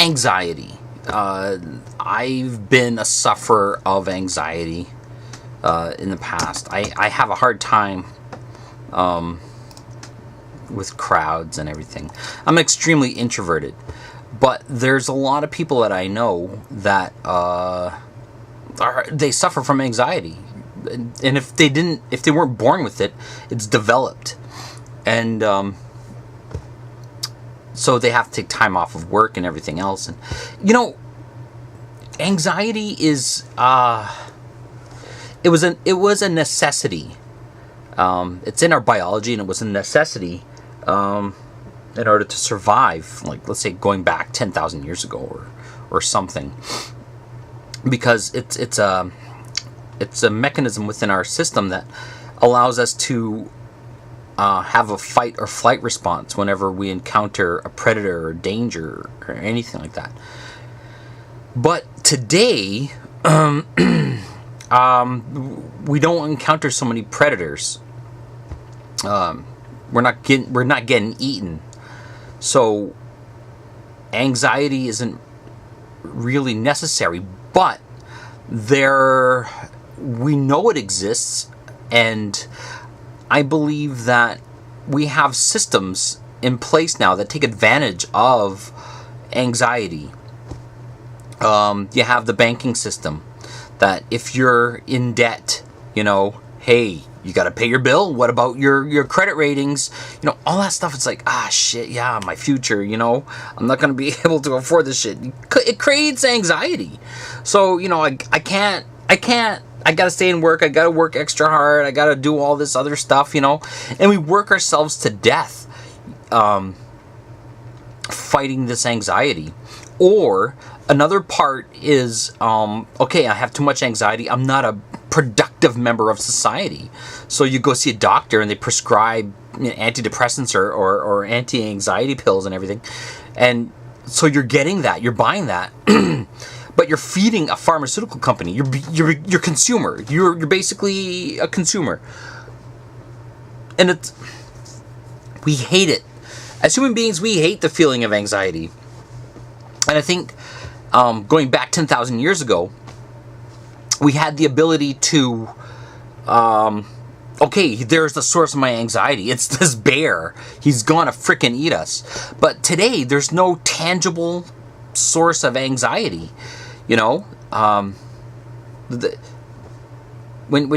Anxiety. I've been a sufferer of anxiety in the past. I have a hard time with crowds and everything. I'm extremely introverted, but there's a lot of people that I know that they suffer from anxiety, and if they weren't born with it, it's developed, and so they have to take time off of work and everything else. And anxiety is it was a necessity. It's in our biology, and it was a necessity in order to survive. Like, let's say going back 10,000 years ago or something, because it's a mechanism within our system that allows us to have a fight or flight response whenever we encounter a predator or danger or anything like that. But today, we don't encounter so many predators. We're not getting eaten, so anxiety isn't really necessary. But we know it exists, and I believe that we have systems in place now that take advantage of anxiety. You have the banking system that if you're in debt, hey, you got to pay your bill. What about your credit ratings? All that stuff. It's like, shit, yeah, my future, I'm not going to be able to afford this shit. It creates anxiety. So, I can't, I got to stay in work. I got to work extra hard. I got to do all this other stuff, and we work ourselves to death, fighting this anxiety. Or another part is, okay, I have too much anxiety. I'm not a productive member of society. So you go see a doctor and they prescribe antidepressants or anti-anxiety pills and everything. And so you're getting that, you're buying that, but you're feeding a pharmaceutical company. You're consumer. You're basically a consumer. And we hate it. As human beings, we hate the feeling of anxiety. And I think going back 10,000 years ago, we had the ability to, okay, there's the source of my anxiety. It's this bear. He's gonna frickin' eat us. But today, there's no tangible source of anxiety. When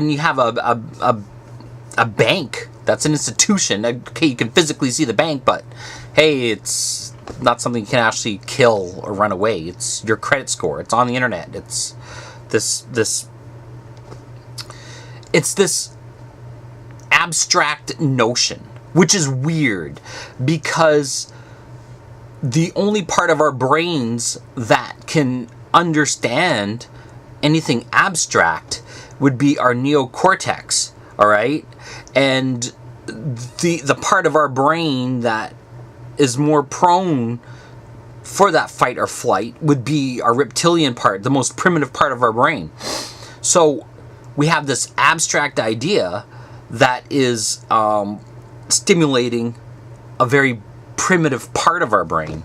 you have a bank, that's an institution. Okay, you can physically see the bank, but hey, it's not something you can actually kill or run away. It's your credit score. It's on the internet. It's this abstract notion, which is weird, because the only part of our brains that can understand anything abstract would be our neocortex, all right? And the part of our brain that is more prone for that fight or flight would be our reptilian part, the most primitive part of our brain. So we have this abstract idea that is stimulating a very primitive part of our brain,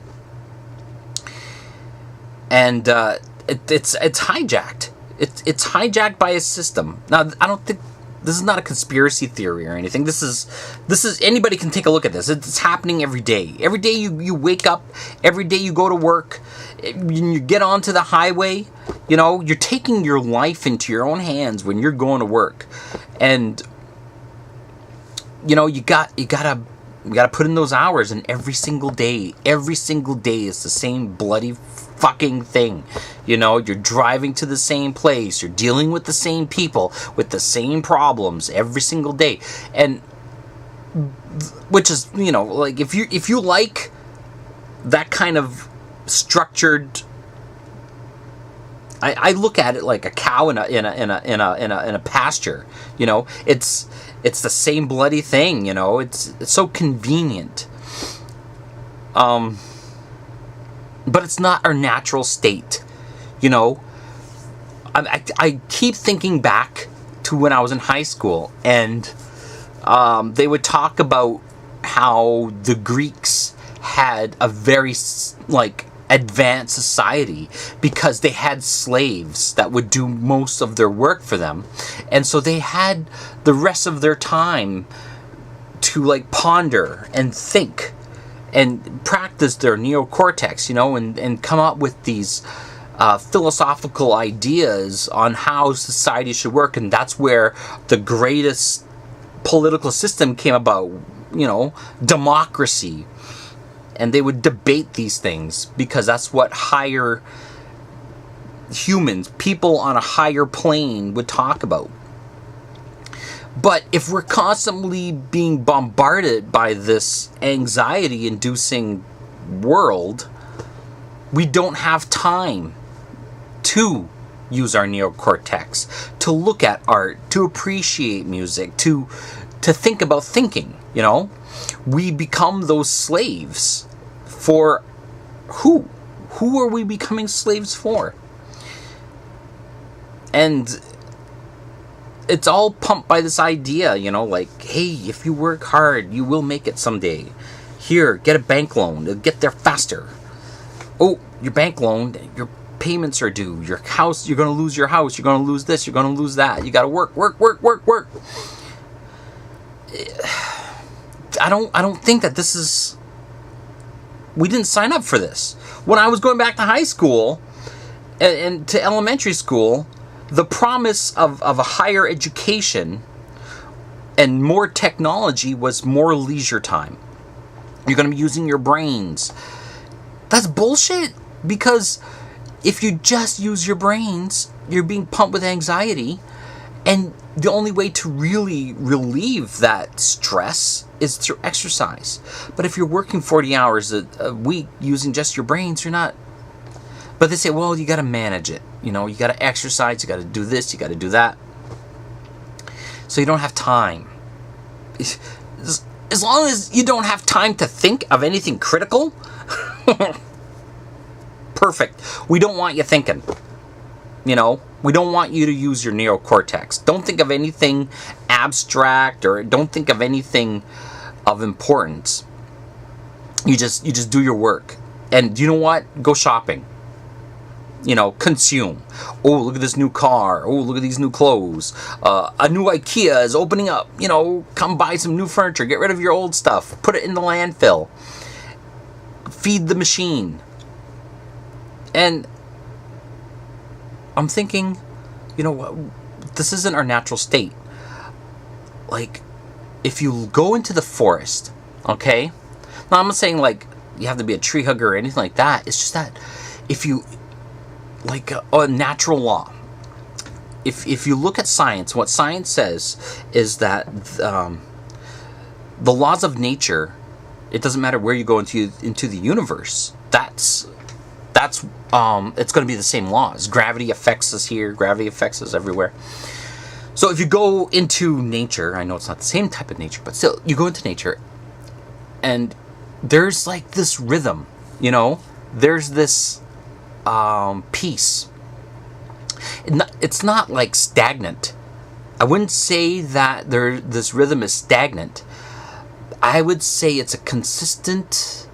and it's hijacked. It's hijacked by a system. Now, I don't think this is not a conspiracy theory or anything. This is anybody can take a look at this. It's happening every day. Every day you wake up, every day you go to work, you get onto the highway, you're taking your life into your own hands when you're going to work. And you gotta put in those hours, and every single day is the same bloody fucking thing. You're driving to the same place, you're dealing with the same people with the same problems every single day. And which is, like, if you like that kind of structured, I look at it like a cow in a pasture. It's the same bloody thing. It's so convenient. But it's not our natural state. I keep thinking back to when I was in high school, and they would talk about how the Greeks had a very advanced society because they had slaves that would do most of their work for them. And so they had the rest of their time to like ponder and think and practice their neocortex, and come up with these philosophical ideas on how society should work. And that's where the greatest political system came about, democracy. And they would debate these things because that's what higher humans, people on a higher plane, would talk about. But if we're constantly being bombarded by this anxiety-inducing world, we don't have time to use our neocortex, to look at art, to appreciate music, to think about thinking, We become those slaves for who? Who are we becoming slaves for? And it's all pumped by this idea, like, hey, if you work hard, you will make it someday. Here, get a bank loan. It'll get there faster. Oh, your bank loan, your payments are due. Your house, you're going to lose your house. You're going to lose this. You're going to lose that. You got to work. I don't think that this is... We didn't sign up for this. When I was going back to high school and to elementary school, the promise of a higher education and more technology was more leisure time. You're going to be using your brains. That's bullshit, because if you just use your brains, you're being pumped with anxiety, and the only way to really relieve that stress is through exercise. But if you're working 40 hours a week using just your brains, you're not... But they say, well, you got to manage it. You got to exercise, you got to do this, you got to do that. So you don't have time. As long as you don't have time to think of anything critical, perfect. We don't want you thinking. We don't want you to use your neocortex. Don't think of anything abstract, or don't think of anything of importance. You just do your work. And you know what? Go shopping. Consume. Oh, look at this new car. Oh, look at these new clothes. A new IKEA is opening up. Come buy some new furniture. Get rid of your old stuff. Put it in the landfill. Feed the machine. And I'm thinking, this isn't our natural state. Like, if you go into the forest, okay? Now, I'm not saying, like, you have to be a tree hugger or anything like that. It's just that if you... like a natural law. If you look at science, what science says is that the laws of nature, it doesn't matter where you go into the universe. It's going to be the same laws. Gravity affects us here. Gravity affects us everywhere. So if you go into nature, I know it's not the same type of nature, but still, you go into nature, and there's like this rhythm. There's this peace. It's not like stagnant. I wouldn't say that this rhythm is stagnant. I would say it's a consistent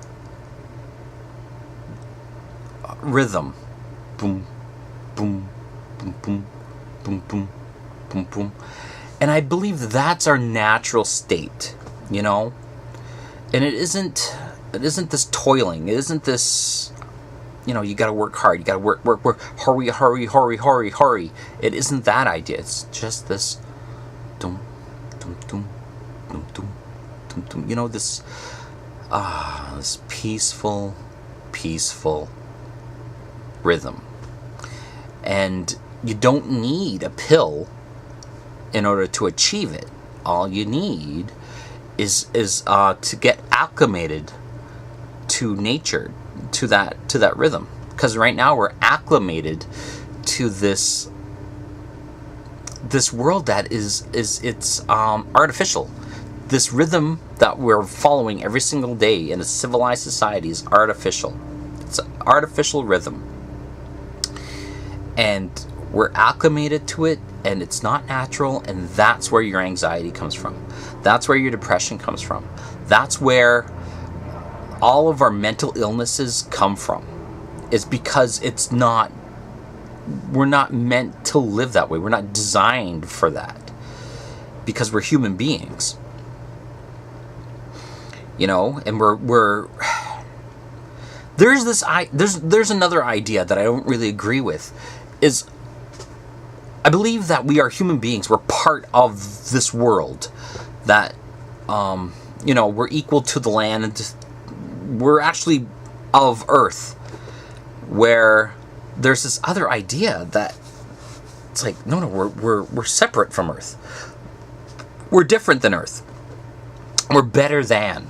rhythm. Boom, boom, boom, boom, boom, boom, boom, boom. And I believe that's our natural state, And it isn't this toiling. It isn't this... you got to work hard. You got to work. Hurry. It isn't that idea. It's just this, dum, dum, dum, dum, dum, dum, dum. This peaceful rhythm. And you don't need a pill in order to achieve it. All you need is to get acclimated to nature, to that rhythm, because right now we're acclimated to this world that is artificial. This rhythm that we're following every single day in a civilized society is artificial. It's an artificial rhythm, and we're acclimated to it, and it's not natural. And that's where your anxiety comes from. That's where your depression comes from. That's where all of our mental illnesses come from. is because we're not meant to live that way. We're not designed for that, because we're human beings. And we're there's another idea that I don't really agree with, is I believe that we are human beings. We're part of this world, that we're equal to the land, and we're actually of Earth, where there's this other idea that it's like, no, we're separate from Earth. We're different than Earth. We're better than.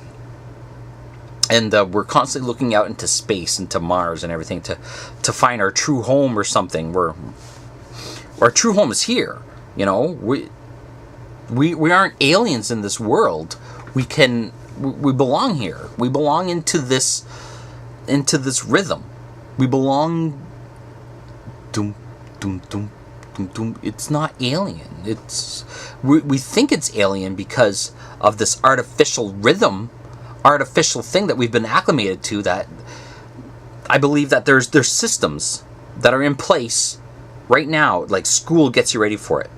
And we're constantly looking out into space, into Mars and everything, to find our true home or something. Our true home is here. We aren't aliens in this world. We belong here. We belong into this rhythm. We belong. Doom, doom, doom, doom, doom. It's not alien. We think it's alien because of this artificial rhythm, artificial thing that we've been acclimated to. That I believe that there's systems that are in place right now. Like school gets you ready for it.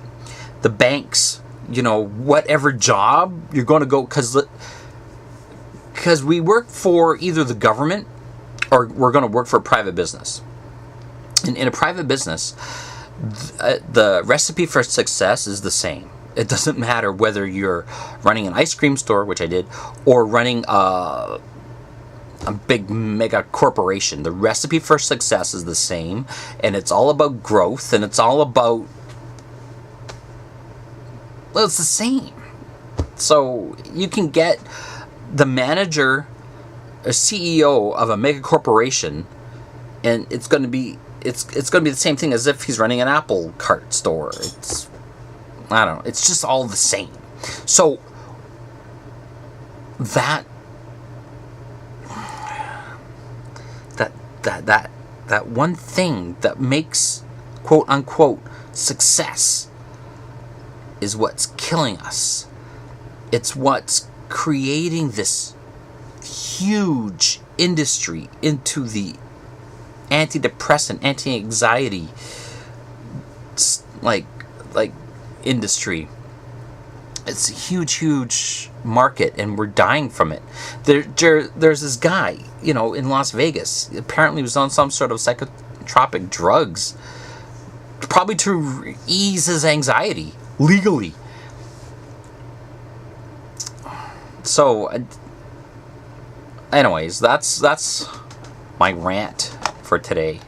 The banks, whatever job you're going to go, because we work for either the government or we're going to work for a private business. And in a private business, the recipe for success is the same. It doesn't matter whether you're running an ice cream store, which I did, or running a big mega corporation. The recipe for success is the same, and it's all about growth, and it's all about, well, it's the same. So you can get the manager, a CEO of a mega corporation, and it's going to be the same thing as if he's running an Apple cart store. I don't know. It's just all the same. So that one thing that makes, quote unquote, success is what's killing us. It's what's creating this huge industry into the antidepressant, anti-anxiety like industry. It's a huge market, and we're dying from it. There's this guy, in Las Vegas. Apparently he was on some sort of psychotropic drugs, probably to ease his anxiety, legally. So, anyways, that's my rant for today.